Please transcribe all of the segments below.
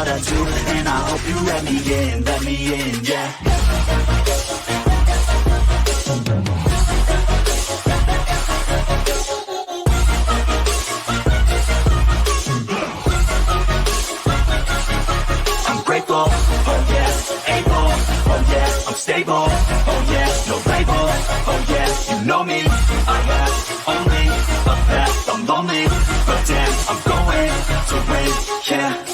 what I do, and I hope you let me in, yeah. I'm grateful, oh yeah, able, oh yeah, I'm stable, oh yeah, no label, oh yeah, you know me, I have only a path, I'm lonely, but damn, I'm going to win, yeah.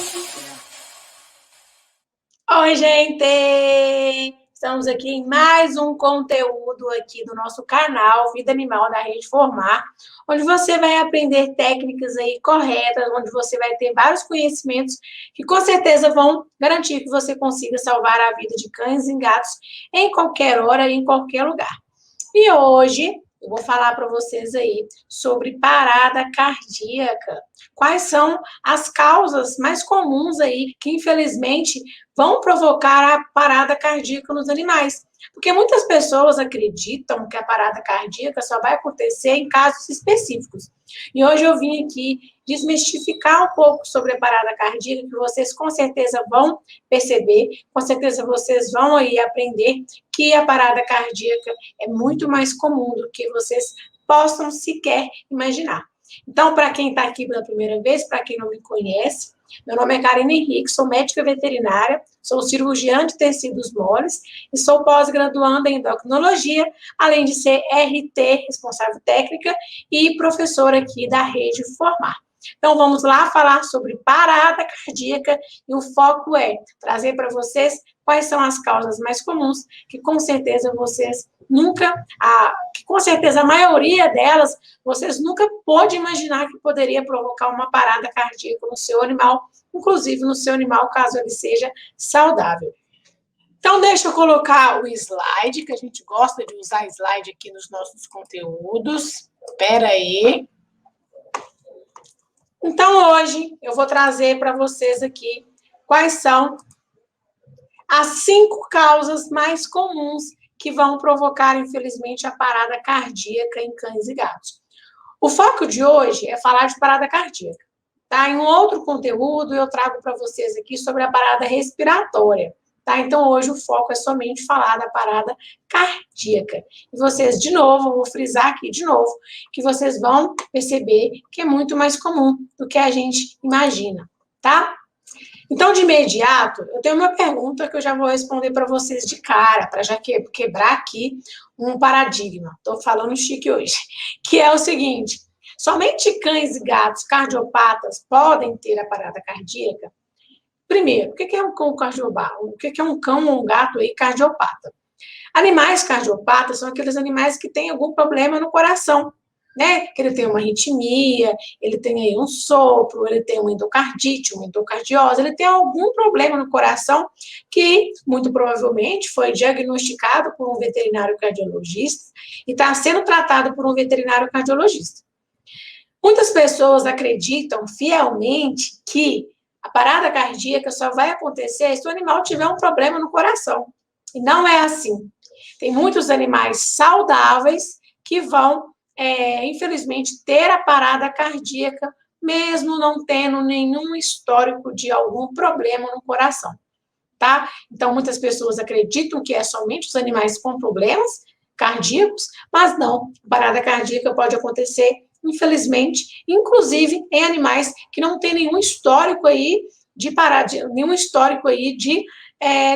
Oi, gente! Estamos aqui em mais um conteúdo aqui do nosso canal Vida Animal da Rede Formar, onde você vai aprender técnicas aí corretas, onde você vai ter vários conhecimentos que com certeza vão garantir que você consiga salvar a vida de cães e gatos em qualquer hora e em qualquer lugar. E hoje eu vou falar para vocês aí sobre parada cardíaca. Quais são as causas mais comuns aí que, infelizmente, vão provocar a parada cardíaca nos animais? Porque muitas pessoas acreditam que a parada cardíaca só vai acontecer em casos específicos. E hoje eu vim aqui desmistificar um pouco sobre a parada cardíaca, que vocês com certeza vão perceber, com certeza vocês vão aí aprender que a parada cardíaca é muito mais comum do que vocês possam sequer imaginar. Então, para quem está aqui pela primeira vez, para quem não me conhece, meu nome é Karine Henrique, sou médica veterinária, sou cirurgiã de tecidos moles e sou pós-graduanda em endocrinologia, além de ser RT, responsável técnica, e professora aqui da Rede Formar. Então, vamos lá falar sobre parada cardíaca e o foco é trazer para vocês quais são as causas mais comuns que com certeza vocês com certeza a maioria delas, vocês nunca pôde imaginar que poderia provocar uma parada cardíaca no seu animal, inclusive no seu animal, caso ele seja saudável. Então, deixa eu colocar o slide, que a gente gosta de usar slide aqui nos nossos conteúdos. Espera aí. Então, hoje, eu vou trazer para vocês aqui quais são as 5 causas mais comuns que vão provocar, infelizmente, a parada cardíaca em cães e gatos. O foco de hoje é falar de parada cardíaca, tá? Em um outro conteúdo, eu trago para vocês aqui sobre a parada respiratória, tá? Então, hoje o foco é somente falar da parada cardíaca. E vocês, de novo, eu vou frisar aqui de novo, que vocês vão perceber que é muito mais comum do que a gente imagina, tá? Então, de imediato, eu tenho uma pergunta que eu já vou responder para vocês de cara, para já quebrar aqui um paradigma. Estou falando chique hoje. Que é o seguinte: somente cães e gatos cardiopatas podem ter a parada cardíaca? Primeiro, o que é um cão cardiopata? O que é um cão ou um gato aí cardiopata? Animais cardiopatas são aqueles animais que têm algum problema no coração, né? Que ele tem uma arritmia, ele tem aí um sopro, ele tem uma endocardite, uma endocardiose, ele tem algum problema no coração que, muito provavelmente, foi diagnosticado por um veterinário cardiologista e está sendo tratado por um veterinário cardiologista. Muitas pessoas acreditam fielmente que a parada cardíaca só vai acontecer se o animal tiver um problema no coração. E não é assim. Tem muitos animais saudáveis que vão infelizmente, ter a parada cardíaca, mesmo não tendo nenhum histórico de algum problema no coração, tá? Então, muitas pessoas acreditam que é somente os animais com problemas cardíacos, mas não, a parada cardíaca pode acontecer, infelizmente, inclusive em animais que não têm nenhum histórico aí de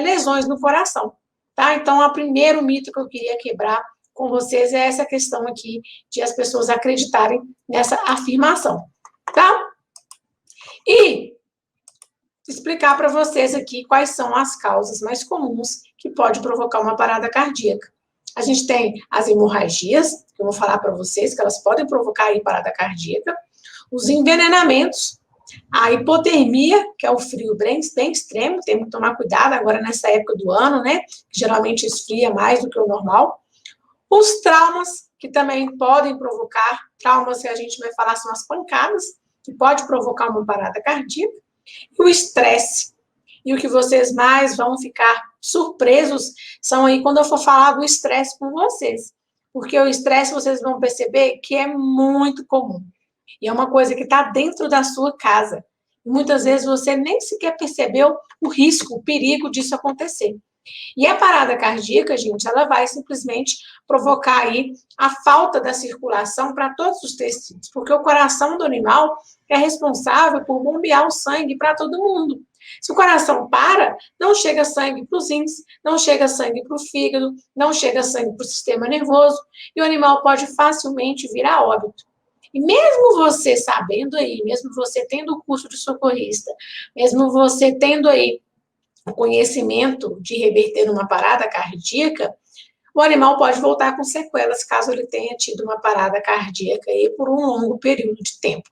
lesões no coração, tá? Então, o primeiro mito que eu queria quebrar com vocês é essa questão aqui de as pessoas acreditarem nessa afirmação, tá? E explicar para vocês aqui quais são as causas mais comuns que pode provocar uma parada cardíaca. A gente tem as hemorragias, que eu vou falar para vocês, que elas podem provocar aí parada cardíaca, os envenenamentos, a hipotermia, que é o frio bem extremo, temos que tomar cuidado agora nessa época do ano, né, que geralmente esfria mais do que o normal. Os traumas, que também podem provocar, traumas que a gente vai falar são as pancadas, que pode provocar uma parada cardíaca, e o estresse. E o que vocês mais vão ficar surpresos são aí quando eu for falar do estresse com vocês. Porque o estresse, vocês vão perceber que é muito comum. E é uma coisa que está dentro da sua casa. Muitas vezes você nem sequer percebeu o risco, o perigo disso acontecer. E a parada cardíaca, gente, ela vai simplesmente provocar aí a falta da circulação para todos os tecidos, porque o coração do animal é responsável por bombear o sangue para todo mundo. Se o coração para, não chega sangue para os rins, não chega sangue para o fígado, não chega sangue para o sistema nervoso, e o animal pode facilmente vir a óbito. E mesmo você sabendo aí, mesmo você tendo o curso de socorrista, mesmo você tendo aí o conhecimento de reverter uma parada cardíaca, o animal pode voltar com sequelas, caso ele tenha tido uma parada cardíaca aí por um longo período de tempo,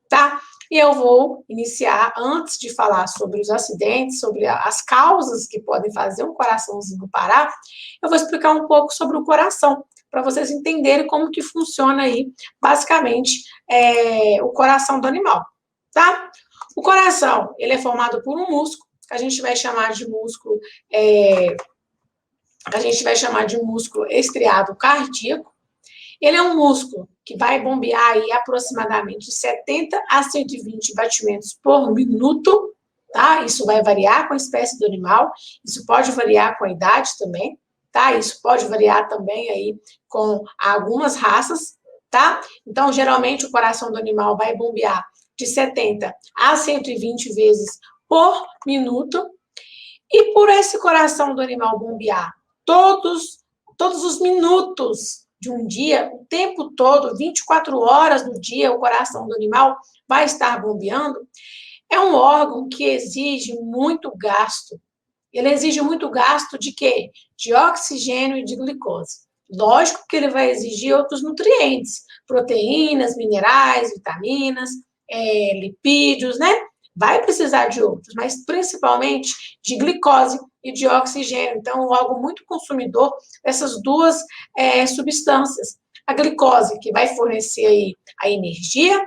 tá? E eu vou iniciar, antes de falar sobre os acidentes, sobre as causas que podem fazer um coraçãozinho parar, eu vou explicar um pouco sobre o coração, para vocês entenderem como que funciona aí, basicamente, o coração do animal, tá? O coração, ele é formado por um músculo, que a gente vai chamar de músculo, estriado cardíaco. Ele é um músculo que vai bombear aí aproximadamente 70 a 120 batimentos por minuto, tá? Isso vai variar com a espécie do animal, isso pode variar com a idade também, tá? Isso pode variar também aí com algumas raças, tá? Então, geralmente, o coração do animal vai bombear de 70 a 120 vezes por minuto, e por esse coração do animal bombear todos os minutos de um dia, o tempo todo, 24 horas do dia, o coração do animal vai estar bombeando, é um órgão que exige muito gasto. Ele exige muito gasto de quê? De oxigênio e de glicose. Lógico que ele vai exigir outros nutrientes, proteínas, minerais, vitaminas, lipídios, né? Vai precisar de outros, mas principalmente de glicose e de oxigênio. Então, um órgão muito consumidor dessas duas substâncias. A glicose, que vai fornecer aí a energia,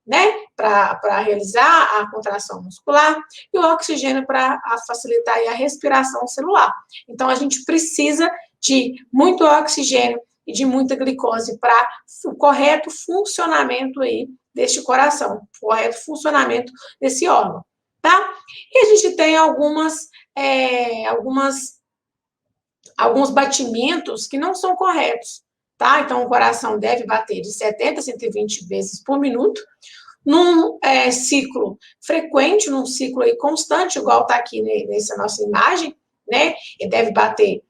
né, para realizar a contração muscular, e o oxigênio para facilitar aí a respiração celular. Então, a gente precisa de muito oxigênio e de muita glicose para o correto funcionamento aí deste coração, o correto funcionamento desse órgão, tá? E a gente tem alguns batimentos que não são corretos, tá? Então, o coração deve bater de 70 a 120 vezes por minuto, num ciclo frequente, num ciclo aí constante, igual está aqui nessa nossa imagem, né? Ele deve bater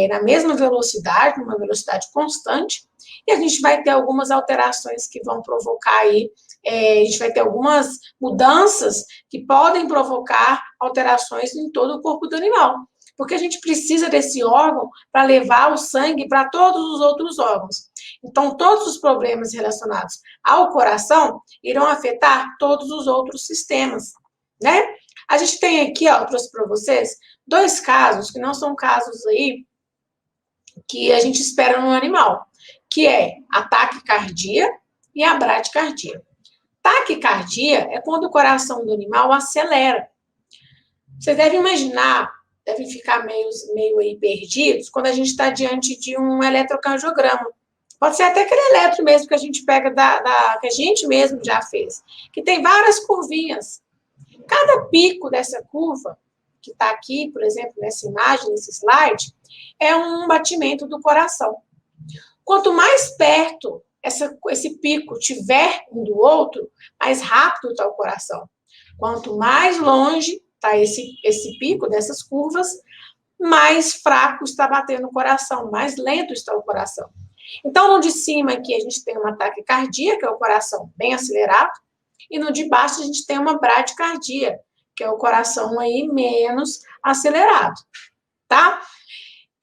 na mesma velocidade, numa velocidade constante, e a gente vai ter algumas alterações que vão provocar aí, a gente vai ter algumas mudanças que podem provocar alterações em todo o corpo do animal, porque a gente precisa desse órgão para levar o sangue para todos os outros órgãos. Então, todos os problemas relacionados ao coração irão afetar todos os outros sistemas, né? A gente tem aqui, ó, eu trouxe para vocês, 2 casos que não são casos aí que a gente espera no animal, que é a taquicardia e a bradicardia. Taquicardia é quando o coração do animal acelera. Vocês devem imaginar, devem ficar meio aí perdidos, quando a gente está diante de um eletrocardiograma. Pode ser até aquele eletro mesmo que a gente pega, que a gente mesmo já fez, que tem várias curvinhas. Cada pico dessa curva, que está aqui, por exemplo, nessa imagem, nesse slide, é um batimento do coração. Quanto mais perto esse pico tiver um do outro, mais rápido está o coração. Quanto mais longe está esse pico dessas curvas, mais fraco está batendo o coração, mais lento está o coração. Então, no de cima aqui a gente tem uma taquicardia, que é o coração bem acelerado, e no de baixo a gente tem uma bradicardia, que é o coração aí menos acelerado, tá?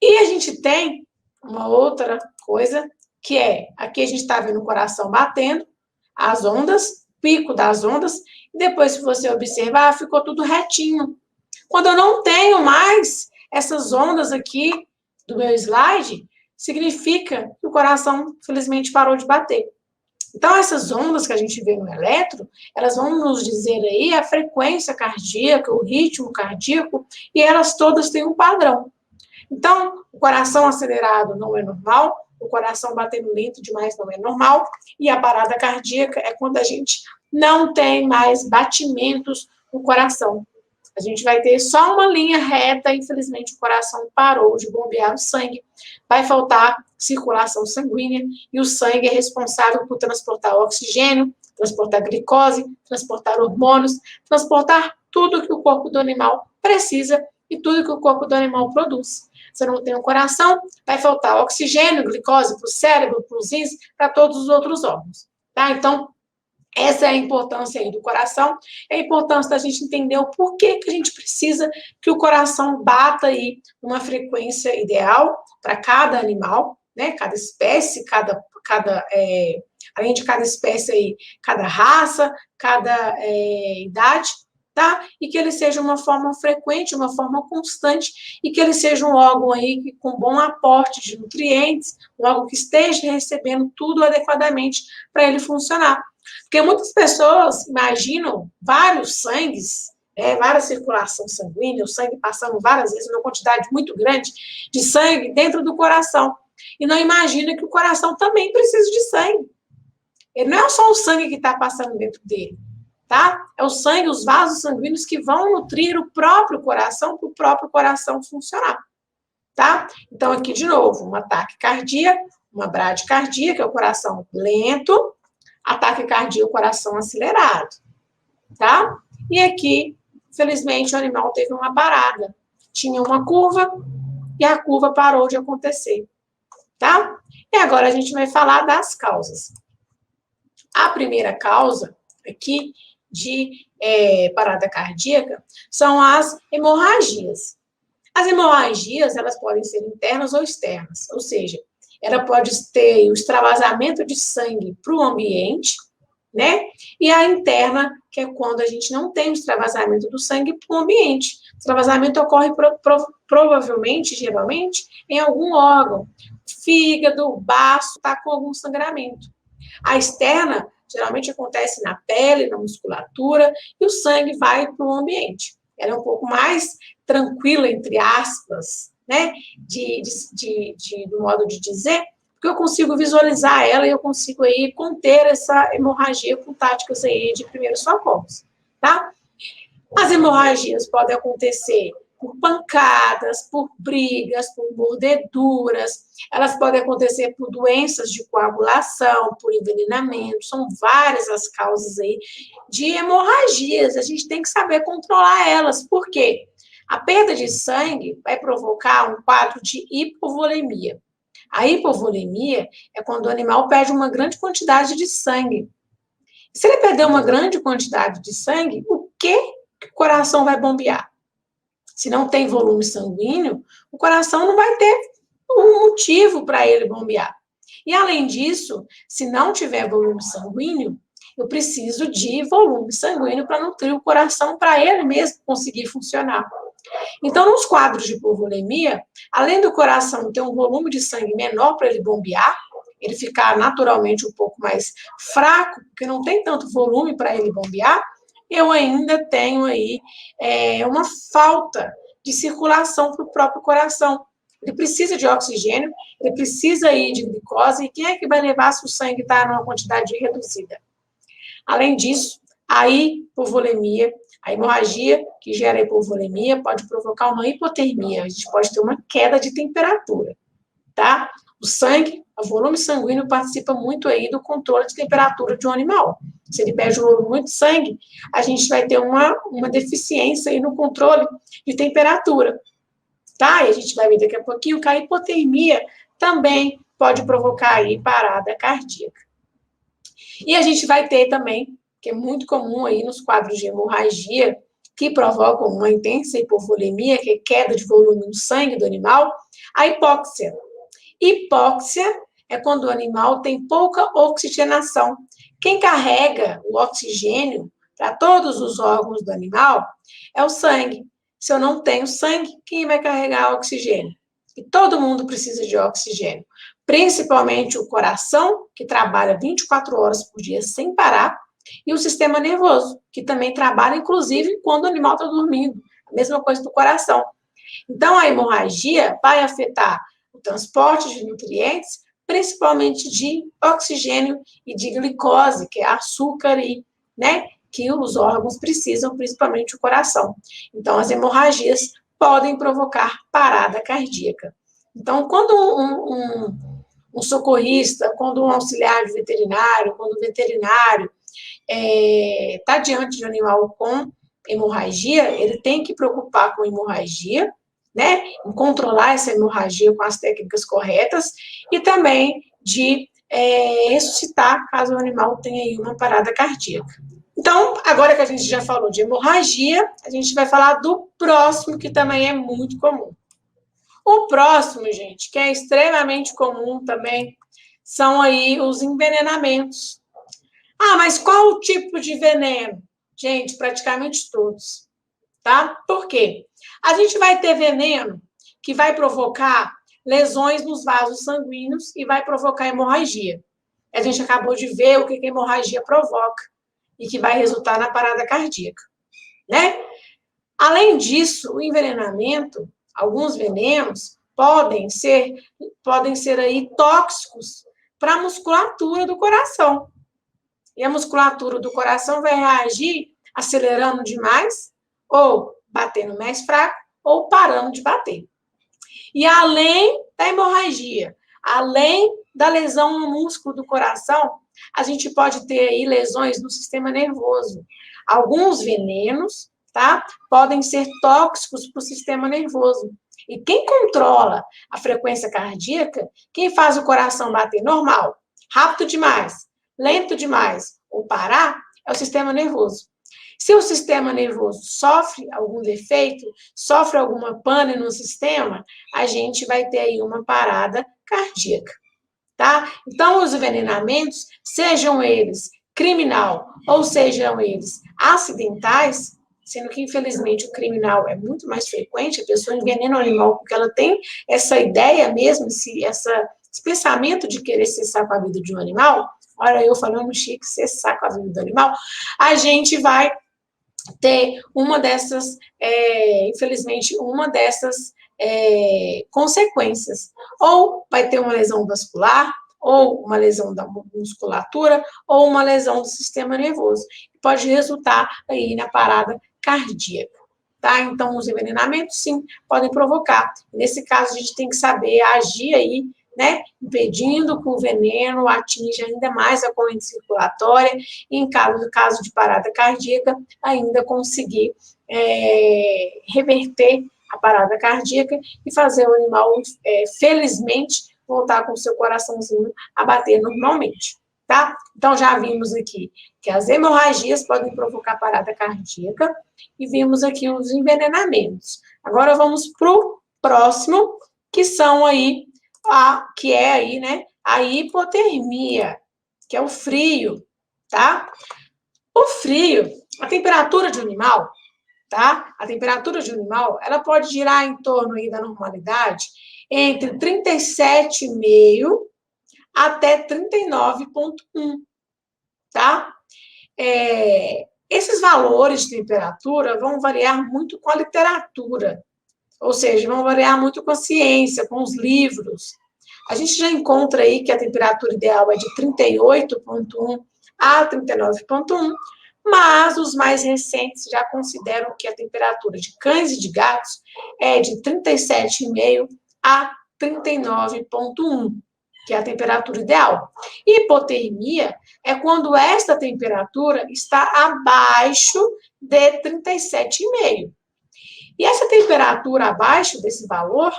E a gente tem uma outra coisa, que aqui a gente está vendo o coração batendo, as ondas, pico das ondas, e depois, se você observar, ficou tudo retinho. Quando eu não tenho mais essas ondas aqui do meu slide, significa que o coração, felizmente, parou de bater. Então, essas ondas que a gente vê no eletro, elas vão nos dizer aí a frequência cardíaca, o ritmo cardíaco, e elas todas têm um padrão. Então, o coração acelerado não é normal, o coração batendo lento demais não é normal, e a parada cardíaca é quando a gente não tem mais batimentos no coração. A gente vai ter só uma linha reta, infelizmente o coração parou de bombear o sangue, vai faltar circulação sanguínea, e o sangue é responsável por transportar oxigênio, transportar glicose, transportar hormônios, transportar tudo que o corpo do animal precisa e tudo que o corpo do animal produz. Se não tem um coração, vai faltar oxigênio, glicose para o cérebro, para os rins, para todos os outros órgãos. Tá? Então, essa é a importância aí do coração, é a importância da gente entender o porquê que a gente precisa que o coração bata aí uma frequência ideal para cada animal, né? Cada espécie, além de cada espécie aí, cada raça, cada idade, tá? E que ele seja uma forma frequente, uma forma constante, e que ele seja um órgão aí com bom aporte de nutrientes, um órgão que esteja recebendo tudo adequadamente para ele funcionar. Porque muitas pessoas imaginam vários sangues, várias circulação sanguínea, o sangue passando várias vezes, uma quantidade muito grande de sangue dentro do coração. E não imagina que o coração também precisa de sangue. Ele não é só o sangue que está passando dentro dele, tá? É o sangue, os vasos sanguíneos que vão nutrir o próprio coração para o próprio coração funcionar, tá? Então, aqui de novo, um ataque cardíaco, uma bradicardia, que é o coração lento, ataque cardíaco, coração acelerado, tá? E aqui, felizmente, o animal teve uma parada. Tinha uma curva e a curva parou de acontecer, tá? E agora a gente vai falar das causas. A primeira causa aqui de parada cardíaca são as hemorragias. As hemorragias, elas podem ser internas ou externas, ou seja, ela pode ter o extravasamento de sangue para o ambiente, né? E a interna, que é quando a gente não tem o extravasamento do sangue para o ambiente. O extravasamento ocorre provavelmente, geralmente, em algum órgão. Fígado, baço, está com algum sangramento. A externa, geralmente acontece na pele, na musculatura, e o sangue vai para o ambiente. Ela é um pouco mais tranquila, entre aspas, né, do modo de dizer, porque eu consigo visualizar ela e eu consigo aí conter essa hemorragia com táticas aí de primeiros socorros, tá? As hemorragias podem acontecer por pancadas, por brigas, por mordeduras, elas podem acontecer por doenças de coagulação, por envenenamento, são várias as causas aí de hemorragias, a gente tem que saber controlar elas, por quê? A perda de sangue vai provocar um quadro de hipovolemia. A hipovolemia é quando o animal perde uma grande quantidade de sangue. Se ele perder uma grande quantidade de sangue, o que o coração vai bombear? Se não tem volume sanguíneo, o coração não vai ter um motivo para ele bombear. E, além disso, se não tiver volume sanguíneo, eu preciso de volume sanguíneo para nutrir o coração, para ele mesmo conseguir funcionar. Então, nos quadros de hipovolemia, além do coração ter um volume de sangue menor para ele bombear, ele ficar naturalmente um pouco mais fraco, porque não tem tanto volume para ele bombear, eu ainda tenho aí uma falta de circulação para o próprio coração. Ele precisa de oxigênio, ele precisa aí de glicose, e quem é que vai levar se o sangue está numa quantidade reduzida? Além disso, a hipovolemia, a hemorragia que gera hipovolemia pode provocar uma hipotermia, a gente pode ter uma queda de temperatura, tá? O sangue, o volume sanguíneo participa muito aí do controle de temperatura de um animal. Se ele perde muito sangue, a gente vai ter uma deficiência aí no controle de temperatura, tá? E a gente vai ver daqui a pouquinho que a hipotermia também pode provocar aí parada cardíaca. E a gente vai ter também, que é muito comum aí nos quadros de hemorragia, que provocam uma intensa hipovolemia, que é queda de volume no sangue do animal, a hipóxia. Hipóxia é quando o animal tem pouca oxigenação. Quem carrega o oxigênio para todos os órgãos do animal é o sangue. Se eu não tenho sangue, quem vai carregar o oxigênio? E todo mundo precisa de oxigênio, principalmente o coração, que trabalha 24 horas por dia sem parar, e o sistema nervoso, que também trabalha, inclusive, quando o animal está dormindo. A mesma coisa do coração. Então, a hemorragia vai afetar o transporte de nutrientes, principalmente de oxigênio e de glicose, que é açúcar aí, né, que os órgãos precisam, principalmente o coração. Então, as hemorragias podem provocar parada cardíaca. Então, quando um socorrista, quando um auxiliar de veterinário, quando o veterinário está diante de um animal com hemorragia, ele tem que preocupar com hemorragia, né, em controlar essa hemorragia com as técnicas corretas e também de ressuscitar caso o animal tenha aí uma parada cardíaca. Então, agora que a gente já falou de hemorragia, a gente vai falar do próximo, que também é muito comum. O próximo, gente, que é extremamente comum também, são aí os envenenamentos. Ah, mas qual o tipo de veneno? Gente, praticamente todos, tá? Por quê? A gente vai ter veneno que vai provocar lesões nos vasos sanguíneos e vai provocar hemorragia. A gente acabou de ver o que a hemorragia provoca e que vai resultar na parada cardíaca, né? Além disso, o envenenamento, alguns venenos podem ser aí tóxicos para a musculatura do coração. E a musculatura do coração vai reagir acelerando demais, ou batendo mais fraco, ou parando de bater. E além da hemorragia, além da lesão no músculo do coração, a gente pode ter aí lesões no sistema nervoso. Alguns venenos, tá, podem ser tóxicos para o sistema nervoso. E quem controla a frequência cardíaca, quem faz o coração bater normal, rápido demais, lento demais ou parar, é o sistema nervoso. Se o sistema nervoso sofre algum defeito, sofre alguma pane no sistema, a gente vai ter aí uma parada cardíaca, tá? Então, os envenenamentos, sejam eles criminal ou sejam eles acidentais, sendo que, infelizmente, o criminal é muito mais frequente, a pessoa envenena o animal porque ela tem essa ideia mesmo, esse pensamento de querer cessar com a vida de um animal. Olha, eu falando chique, cessar com a vida do animal, a gente vai ter uma dessas, infelizmente, uma dessas consequências. Ou vai ter uma lesão vascular, ou uma lesão da musculatura, ou uma lesão do sistema nervoso. Pode resultar aí na parada cardíaca, tá? Então, os envenenamentos, sim, podem provocar. Nesse caso, a gente tem que saber agir aí, né, impedindo que o veneno atinja ainda mais a corrente circulatória e, em caso de parada cardíaca, ainda conseguir reverter a parada cardíaca e fazer o animal, felizmente, voltar com o seu coraçãozinho a bater normalmente, tá? Então, já vimos aqui que as hemorragias podem provocar parada cardíaca e vimos aqui os envenenamentos. Agora, vamos para o próximo, que são aí que é aí, né, a hipotermia, que é o frio, tá? O frio, a temperatura de um animal, tá? A temperatura de um animal, ela pode girar em torno aí da normalidade entre 37,5 até 39,1, tá? Esses valores de temperatura vão variar muito com a literatura, ou seja, vão variar muito com a ciência, com os livros. A gente já encontra aí que a temperatura ideal é de 38,1 a 39,1, mas os mais recentes já consideram que a temperatura de cães e de gatos é de 37,5 a 39,1, que é a temperatura ideal. Hipotermia é quando esta temperatura está abaixo de 37,5. E essa temperatura abaixo desse valor,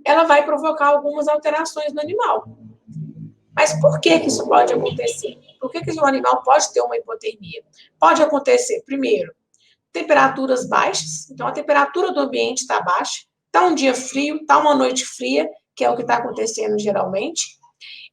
ela vai provocar algumas alterações no animal. Mas por que isso pode acontecer? Por que o animal pode ter uma hipotermia? Pode acontecer, primeiro, temperaturas baixas. Então, a temperatura do ambiente está baixa. Está um dia frio, está uma noite fria, que é o que está acontecendo geralmente.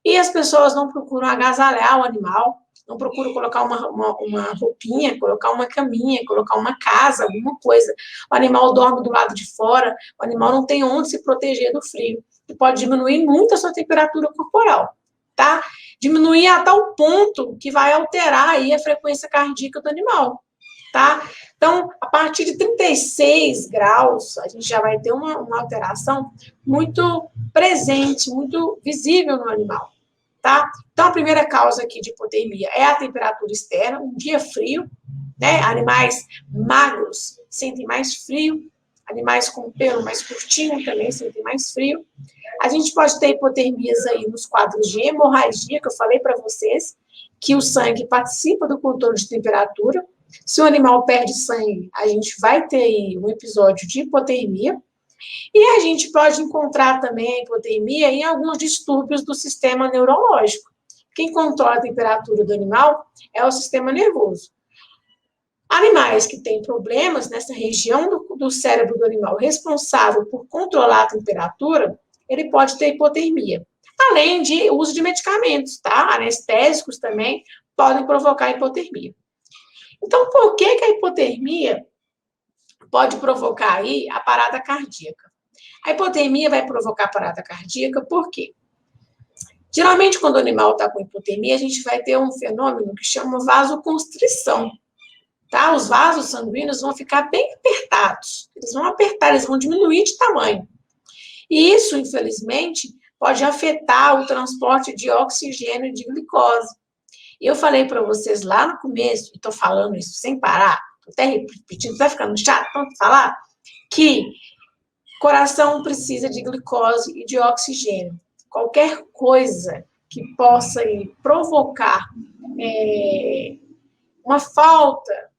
E as pessoas não procuram agasalhar o animal, não procuram colocar uma roupinha, colocar uma caminha, colocar uma casa, alguma coisa. O animal dorme do lado de fora, o animal não tem onde se proteger do frio. E pode diminuir muito a sua temperatura corporal, tá? Diminuir a tal ponto que vai alterar aí a frequência cardíaca do animal, tá? Então, a partir de 36 graus, a gente já vai ter uma alteração muito presente, muito visível no animal. tá? Então, a primeira causa aqui de hipotermia é a temperatura externa, um dia frio, né? Animais magros sentem mais frio, animais com pelo mais curtinho também sentem mais frio. A gente pode ter hipotermias aí nos quadros de hemorragia, que eu falei para vocês, que o sangue participa do controle de temperatura. Se o animal perde sangue, a gente vai ter aí um episódio de hipotermia. E a gente pode encontrar também a hipotermia em alguns distúrbios do sistema neurológico. Quem controla a temperatura do animal é o sistema nervoso. Animais que têm problemas nessa região do cérebro do animal responsável por controlar a temperatura, ele pode ter hipotermia. Além de uso de medicamentos, tá? Anestésicos também podem provocar hipotermia. Então, por que a hipotermia pode provocar aí a parada cardíaca? A hipotermia vai provocar parada cardíaca por quê? Geralmente, quando o animal está com hipotermia, a gente vai ter um fenômeno que chama vasoconstrição. Tá? Os vasos sanguíneos vão ficar bem apertados. Eles vão apertar, eles vão diminuir de tamanho. E isso, infelizmente, pode afetar o transporte de oxigênio e de glicose. E eu falei para vocês lá no começo, e estou falando isso sem parar, estou até repetindo, está ficando chato tanto falar, que o coração precisa de glicose e de oxigênio. Qualquer coisa que possa provocar uma falta,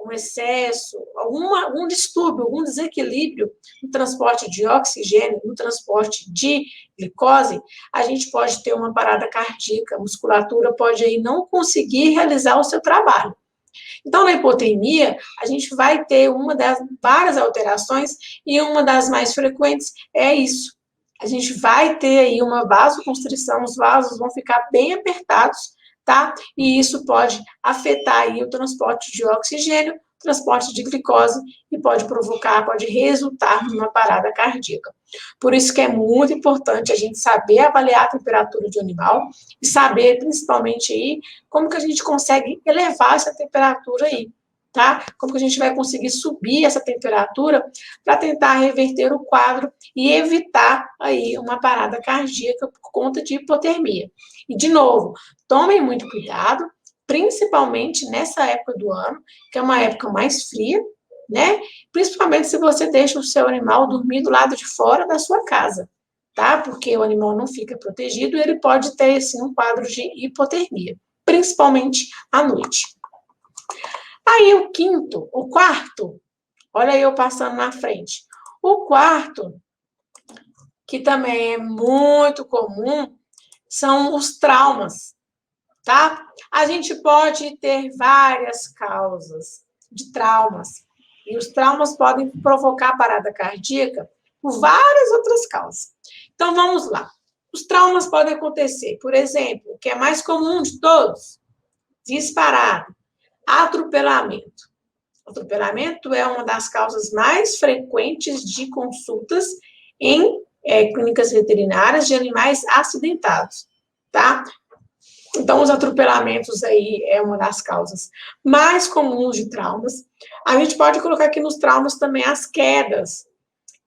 um excesso, algum distúrbio, algum desequilíbrio no transporte de oxigênio, no transporte de glicose, a gente pode ter uma parada cardíaca, a musculatura pode aí não conseguir realizar o seu trabalho. Então, na hipotermia, a gente vai ter uma das várias alterações e uma das mais frequentes é isso. A gente vai ter aí uma vasoconstrição, os vasos vão ficar bem apertados, tá? E isso pode afetar aí o transporte de oxigênio, transporte de glicose e pode provocar, pode resultar numa parada cardíaca. Por isso que é muito importante a gente saber avaliar a temperatura do animal e saber, principalmente aí, como que a gente consegue elevar essa temperatura aí, tá? Como que a gente vai conseguir subir essa temperatura para tentar reverter o quadro e evitar aí uma parada cardíaca por conta de hipotermia. E, de novo, tomem muito cuidado, principalmente nessa época do ano, que é uma época mais fria, né? Principalmente se você deixa o seu animal dormir do lado de fora da sua casa, tá? Porque o animal não fica protegido e ele pode ter, assim, um quadro de hipotermia, principalmente à noite. Aí o quarto, olha eu passando na frente. O quarto, que também é muito comum, são os traumas, tá? A gente pode ter várias causas de traumas. E os traumas podem provocar parada cardíaca por várias outras causas. Então, vamos lá. Os traumas podem acontecer, por exemplo, o que é mais comum de todos, disparado, atropelamento. Atropelamento é uma das causas mais frequentes de consultas em clínicas veterinárias de animais acidentados, tá? Então, os atropelamentos aí é uma das causas mais comuns de traumas. A gente pode colocar aqui nos traumas também as quedas.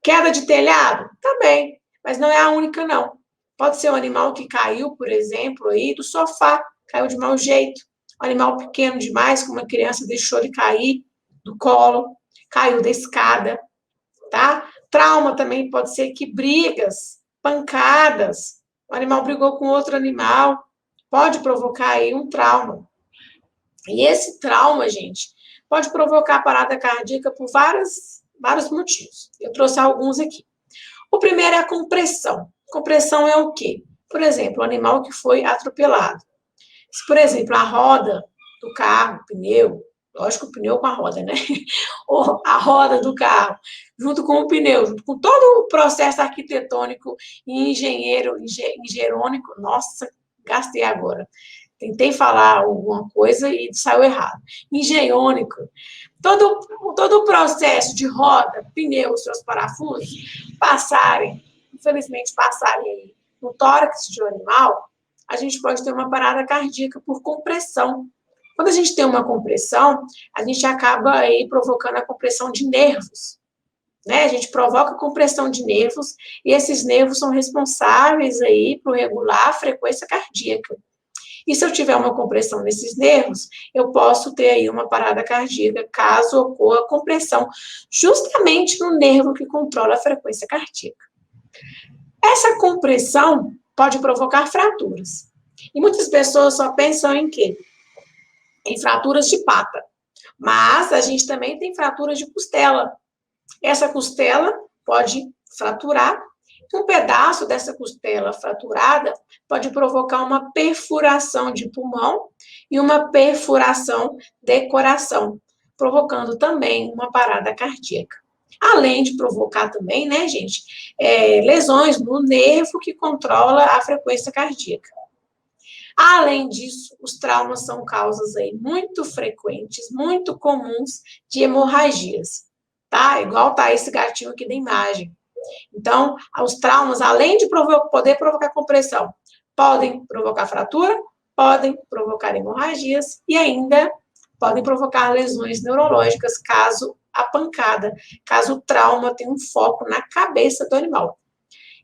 Queda de telhado? Também, mas não é a única, não. Pode ser um animal que caiu, por exemplo, aí do sofá, caiu de mau jeito. Um animal pequeno demais, como uma criança deixou de cair do colo, caiu da escada, tá? Trauma também pode ser que brigas, pancadas, o animal brigou com outro animal, pode provocar aí um trauma. E esse trauma, gente, pode provocar parada cardíaca por vários motivos. Eu trouxe alguns aqui. O primeiro é a compressão. Compressão é o quê? Por exemplo, o animal que foi atropelado. Se, por exemplo, a roda do carro, o pneu, lógico, o pneu com a roda, né? Ou a roda do carro, junto com o pneu, junto com todo o processo arquitetônico e engenhônico, nossa, gastei agora. Tentei falar alguma coisa e saiu errado. Engenhônico. Todo o processo de roda, pneu, seus parafusos, infelizmente passarem aí no tórax de um animal, a gente pode ter uma parada cardíaca por compressão. Quando a gente tem uma compressão, a gente acaba aí provocando a compressão de nervos. né? A gente provoca compressão de nervos, e esses nervos são responsáveis aí por regular a frequência cardíaca. E se eu tiver uma compressão nesses nervos, eu posso ter aí uma parada cardíaca, caso ocorra compressão justamente no nervo que controla a frequência cardíaca. Essa compressão pode provocar fraturas. E muitas pessoas só pensam em quê? Em fraturas de pata. Mas a gente também tem fraturas de costela. Essa costela pode fraturar. Um pedaço dessa costela fraturada pode provocar uma perfuração de pulmão e uma perfuração de coração, provocando também uma parada cardíaca. Além de provocar também, né, gente, lesões no nervo que controla a frequência cardíaca. Além disso, os traumas são causas aí muito frequentes, muito comuns de hemorragias, tá? Igual tá esse gatinho aqui da imagem. Então, os traumas, além de poder provocar compressão, podem provocar fratura, podem provocar hemorragias e ainda podem provocar lesões neurológicas, caso a pancada, caso o trauma tenha um foco na cabeça do animal.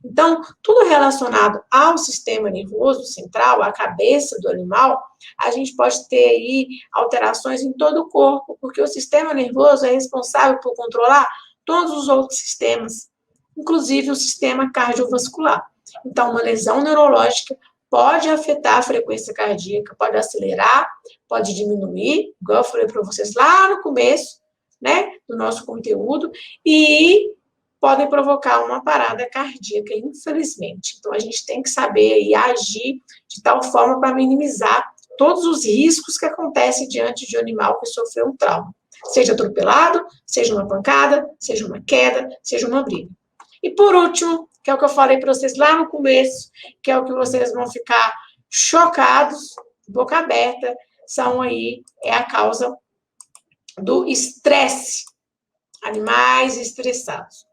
Então, tudo relacionado ao sistema nervoso central, à cabeça do animal, a gente pode ter aí alterações em todo o corpo, porque o sistema nervoso é responsável por controlar todos os outros sistemas, inclusive o sistema cardiovascular. Então, uma lesão neurológica pode afetar a frequência cardíaca, pode acelerar, pode diminuir, igual eu falei para vocês lá no começo, né, do nosso conteúdo, e podem provocar uma parada cardíaca, infelizmente. Então, a gente tem que saber e agir de tal forma para minimizar todos os riscos que acontecem diante de um animal que sofreu um trauma. Seja atropelado, seja uma pancada, seja uma queda, seja uma briga. E por último, que é o que eu falei para vocês lá no começo, que é o que vocês vão ficar chocados, boca aberta, é a causa do estresse. Animais estressados.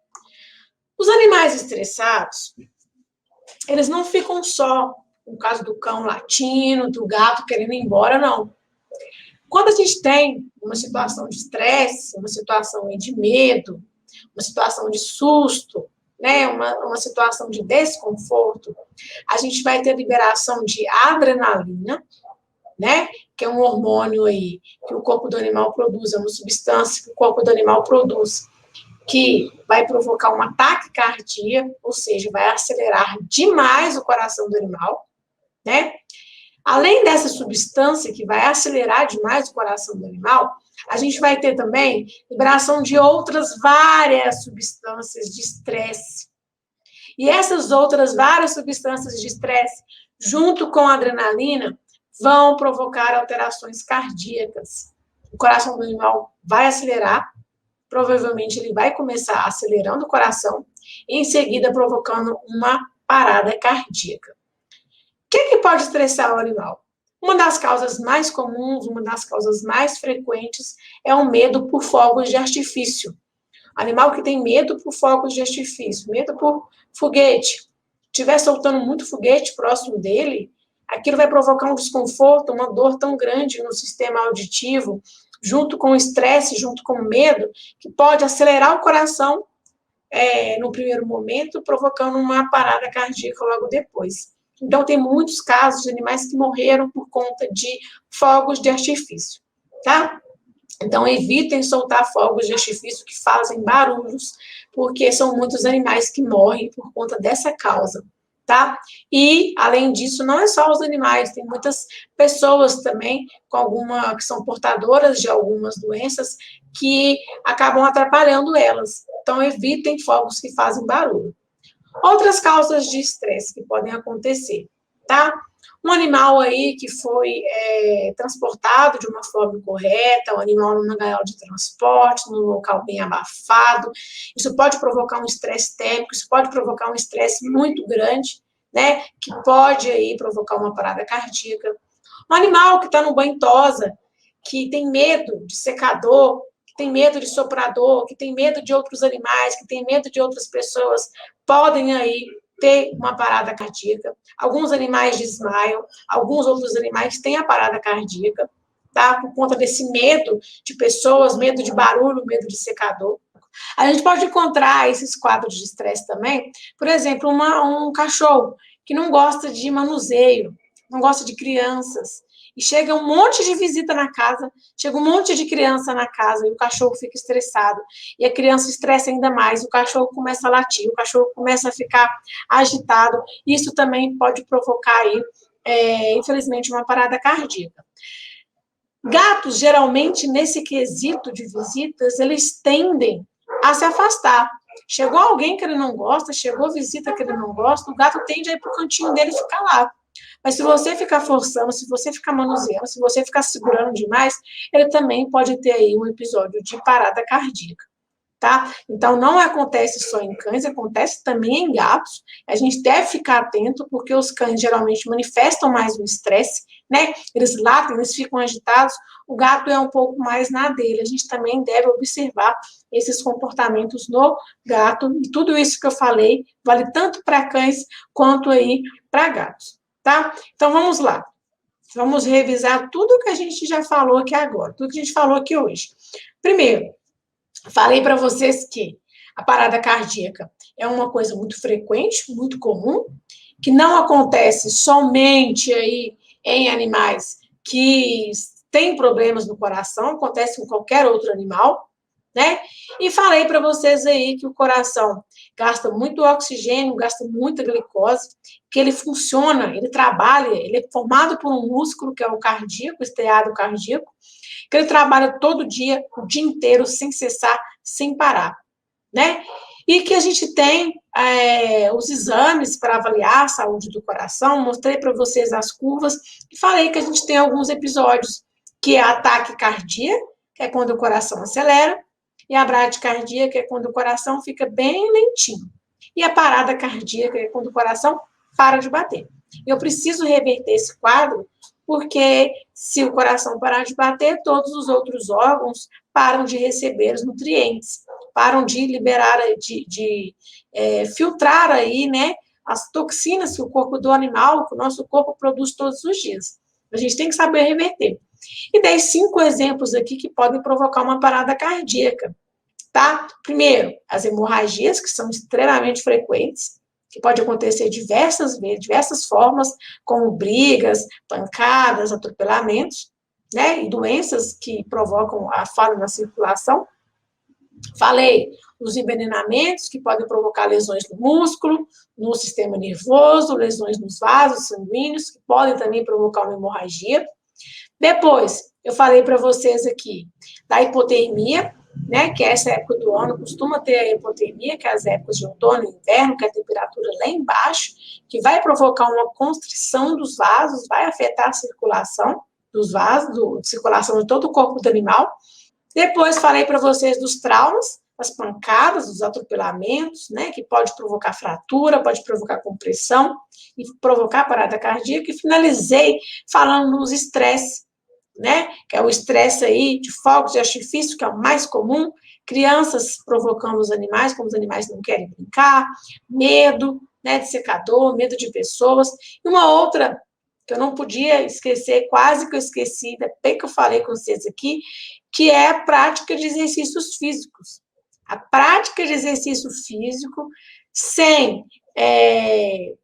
Os animais estressados, eles não ficam só, no caso do cão latindo, do gato querendo ir embora, não. Quando a gente tem uma situação de estresse, uma situação de medo, uma situação de susto, né, uma situação de desconforto, a gente vai ter liberação de adrenalina, né, que é um hormônio aí que o corpo do animal produz, é uma substância que o corpo do animal produz, que vai provocar um ataque cardíaco, ou seja, vai acelerar demais o coração do animal, né? Além dessa substância que vai acelerar demais o coração do animal, a gente vai ter também liberação de outras várias substâncias de estresse. E essas outras várias substâncias de estresse, junto com a adrenalina, vão provocar alterações cardíacas. O coração do animal vai acelerar, provavelmente ele vai começar acelerando o coração e em seguida provocando uma parada cardíaca. O que pode estressar o animal? Uma das causas mais comuns, uma das causas mais frequentes é o medo por fogos de artifício. Animal que tem medo por fogos de artifício, medo por foguete, estiver soltando muito foguete próximo dele, aquilo vai provocar um desconforto, uma dor tão grande no sistema auditivo, junto com o estresse, junto com o medo, que pode acelerar o coração no primeiro momento, provocando uma parada cardíaca logo depois. Então, tem muitos casos de animais que morreram por conta de fogos de artifício, tá? Então, evitem soltar fogos de artifício que fazem barulhos, porque são muitos animais que morrem por conta dessa causa, tá? E, além disso, não é só os animais, tem muitas pessoas também que são portadoras de algumas doenças que acabam atrapalhando elas. Então, evitem fogos que fazem barulho. Outras causas de estresse que podem acontecer, tá? Um animal aí que foi transportado de uma forma incorreta, um animal numa gaiola de transporte, num local bem abafado, isso pode provocar um estresse térmico, isso pode provocar um estresse muito grande, né, que pode aí provocar uma parada cardíaca. Um animal que está no banho-tosa, que tem medo de secador, que tem medo de soprador, que tem medo de outros animais, que tem medo de outras pessoas, podem aí ter uma parada cardíaca. Alguns animais desmaiam, alguns outros animais têm a parada cardíaca, tá? Por conta desse medo de pessoas, medo de barulho, medo de secador. A gente pode encontrar esses quadros de estresse também, por exemplo, um cachorro que não gosta de manuseio, não gosta de crianças, e chega um monte de visita na casa, chega um monte de criança na casa, e o cachorro fica estressado, e a criança estressa ainda mais, o cachorro começa a latir, o cachorro começa a ficar agitado, isso também pode provocar aí, infelizmente, uma parada cardíaca. Gatos, geralmente, nesse quesito de visitas, eles tendem a se afastar. Chegou alguém que ele não gosta, chegou visita que ele não gosta, o gato tende a ir para o cantinho dele e ficar lá. Mas se você ficar forçando, se você ficar manuseando, se você ficar segurando demais, ele também pode ter aí um episódio de parada cardíaca, tá? Então, não acontece só em cães, acontece também em gatos. A gente deve ficar atento, porque os cães geralmente manifestam mais o estresse, né? Eles latem, eles ficam agitados. O gato é um pouco mais na dele. A gente também deve observar esses comportamentos no gato. E tudo isso que eu falei vale tanto para cães quanto aí para gatos, tá? Então, vamos lá. Vamos revisar tudo que a gente já falou aqui agora, tudo que a gente falou aqui hoje. Primeiro, falei para vocês que a parada cardíaca é uma coisa muito frequente, muito comum, que não acontece somente aí em animais que têm problemas no coração, acontece com qualquer outro animal, né? E falei para vocês aí que o coração gasta muito oxigênio, gasta muita glicose, que ele funciona, ele trabalha, ele é formado por um músculo que é o cardíaco, o estriado cardíaco, que ele trabalha todo dia, o dia inteiro, sem cessar, sem parar, né? E que a gente tem os exames para avaliar a saúde do coração, mostrei para vocês as curvas, e falei que a gente tem alguns episódios, que é ataque cardíaco, que é quando o coração acelera, e a bradicardia, que é quando o coração fica bem lentinho, e a parada cardíaca, que é quando o coração para de bater. Eu preciso reverter esse quadro, porque se o coração parar de bater, todos os outros órgãos param de receber os nutrientes, param de liberar, de filtrar aí, né, as toxinas que o corpo do animal, que o nosso corpo produz todos os dias. A gente tem que saber reverter. E dei 5 exemplos aqui que podem provocar uma parada cardíaca, tá? Primeiro, as hemorragias, que são extremamente frequentes, que pode acontecer diversas vezes, diversas formas, como brigas, pancadas, atropelamentos, né? E doenças que provocam a falha na circulação. Falei os envenenamentos, que podem provocar lesões no músculo, no sistema nervoso, lesões nos vasos sanguíneos, que podem também provocar uma hemorragia. Depois, eu falei para vocês aqui da hipotermia, né, que é essa época do ano, costuma ter a hipotermia, que é as épocas de outono e inverno, que é a temperatura lá embaixo, que vai provocar uma constrição dos vasos, vai afetar a circulação dos vasos, a circulação de todo o corpo do animal. Depois, falei para vocês dos traumas, as pancadas, os atropelamentos, né, que pode provocar fratura, pode provocar compressão e provocar parada cardíaca. E finalizei falando dos estresses, né, que é o estresse aí de fogos de artifício, que é o mais comum, crianças provocando os animais, como os animais não querem brincar, medo, né, de secador, medo de pessoas. E uma outra que eu não podia esquecer, quase que eu esqueci, bem que eu falei com vocês aqui, que é a prática de exercícios físicos. A prática de exercício físico sem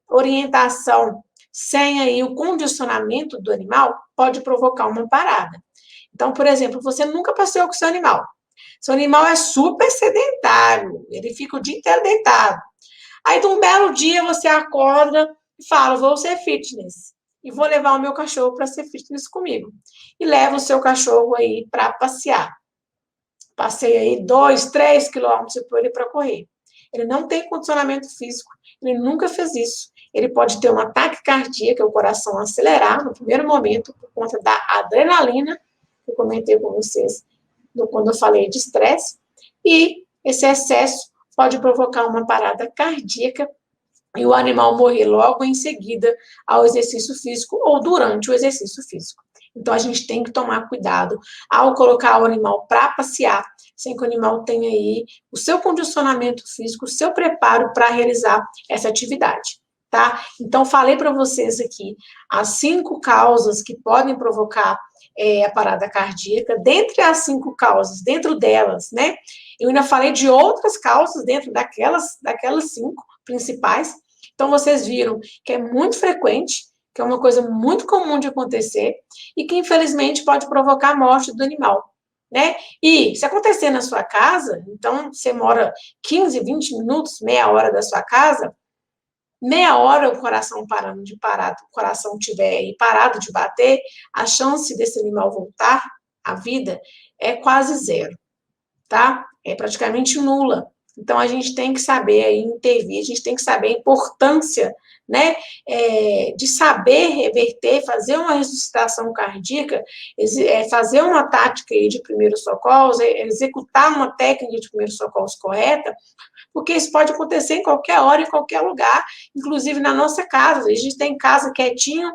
orientação, sem aí o condicionamento do animal, pode provocar uma parada. Então, por exemplo, você nunca passeou com seu animal. Seu animal é super sedentário, ele fica o dia inteiro deitado. Aí, de um belo dia, você acorda e fala, vou ser fitness. E vou levar o meu cachorro para ser fitness comigo. E leva o seu cachorro aí para passear. Passei aí 2, 3 quilômetros e põe ele para correr. Ele não tem condicionamento físico, ele nunca fez isso. Ele pode ter um ataque cardíaco, o coração acelerar no primeiro momento, por conta da adrenalina, que eu comentei com vocês quando eu falei de estresse, e esse excesso pode provocar uma parada cardíaca e o animal morrer logo em seguida ao exercício físico ou durante o exercício físico. Então, a gente tem que tomar cuidado ao colocar o animal para passear, sem que o animal tenha aí o seu condicionamento físico, o seu preparo para realizar essa atividade, tá? Então, falei para vocês aqui as 5 causas que podem provocar a parada cardíaca. Dentre as 5 causas, dentro delas, né? Eu ainda falei de outras causas dentro daquelas 5 principais. Então, vocês viram que é muito frequente, que é uma coisa muito comum de acontecer e que, infelizmente, pode provocar a morte do animal, né? E se acontecer na sua casa, então, você mora 15, 20 minutos, meia hora da sua casa, meia hora o coração parando de parar, o coração tiver aí parado de bater, a chance desse animal voltar à vida é quase zero, tá? É praticamente nula. Então, a gente tem que saber aí intervir, a gente tem que saber a importância, né, de saber reverter, fazer uma ressuscitação cardíaca, fazer uma tática aí de primeiros socorros, executar uma técnica de primeiros socorros correta, porque isso pode acontecer em qualquer hora, em qualquer lugar, inclusive na nossa casa. A gente tem em casa quietinho,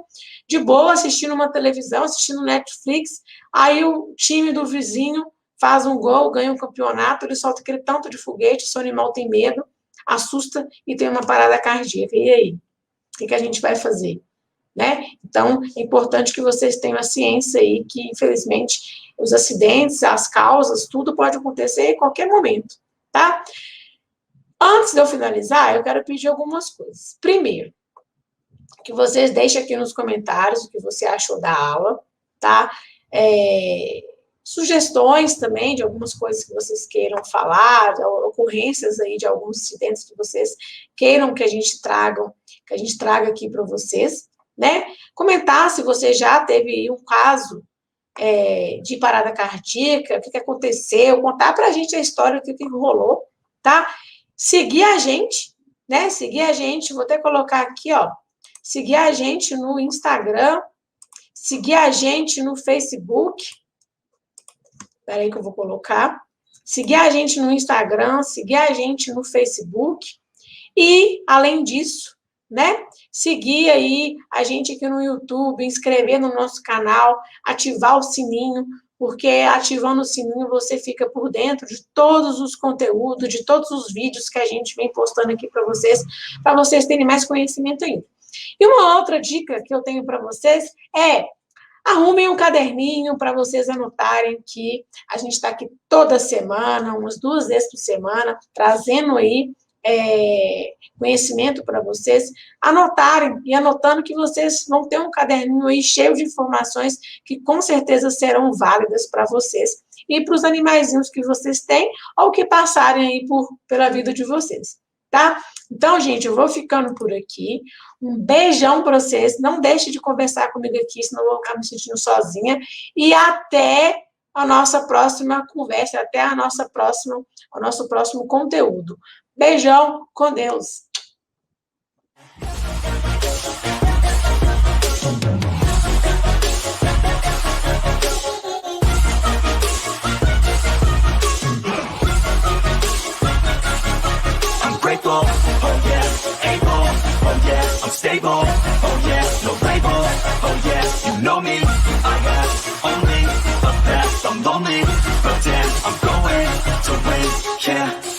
de boa, assistindo uma televisão, assistindo Netflix, aí o time do vizinho faz um gol, ganha um campeonato, ele solta aquele tanto de foguete, seu animal tem medo, assusta e tem uma parada cardíaca. E aí? O que a gente vai fazer? Né? Então, é importante que vocês tenham a ciência aí que, infelizmente, os acidentes, as causas, tudo pode acontecer em qualquer momento, tá? Antes de eu finalizar, eu quero pedir algumas coisas. Primeiro, que vocês deixem aqui nos comentários o que você achou da aula, tá? Sugestões também de algumas coisas que vocês queiram falar, ocorrências aí de alguns acidentes que vocês queiram que a gente traga aqui para vocês, né? Comentar se você já teve um caso de parada cardíaca, o que aconteceu, contar para a gente a história, o que rolou, tá? Seguir a gente, né? Seguir a gente, vou até colocar aqui, ó. Seguir a gente no Instagram, seguir a gente no Facebook. Espera aí que eu vou colocar. Seguir a gente no Instagram, seguir a gente no Facebook. E, além disso, né? Seguir aí a gente aqui no YouTube, inscrever no nosso canal, ativar o sininho, porque ativando o sininho você fica por dentro de todos os conteúdos, de todos os vídeos que a gente vem postando aqui para vocês terem mais conhecimento ainda. E uma outra dica que eu tenho para vocês é: arrumem um caderninho para vocês anotarem que a gente está aqui toda semana, umas 2 vezes por semana, trazendo aí conhecimento para vocês, anotarem e anotando que vocês vão ter um caderninho aí cheio de informações que com certeza serão válidas para vocês e para os animaizinhos que vocês têm ou que passarem aí pela vida de vocês, tá? Então, gente, eu vou ficando por aqui. Um beijão para vocês. Não deixe de conversar comigo aqui, senão eu vou ficar me sentindo sozinha. E até a nossa próxima conversa, até o nosso próximo conteúdo. Beijão, com Deus. Grateful, oh yeah, able, oh yeah, I'm stable, oh yeah, no label, oh yeah, you know me, I have only a past, I'm lonely, but damn, I'm going to win, yeah.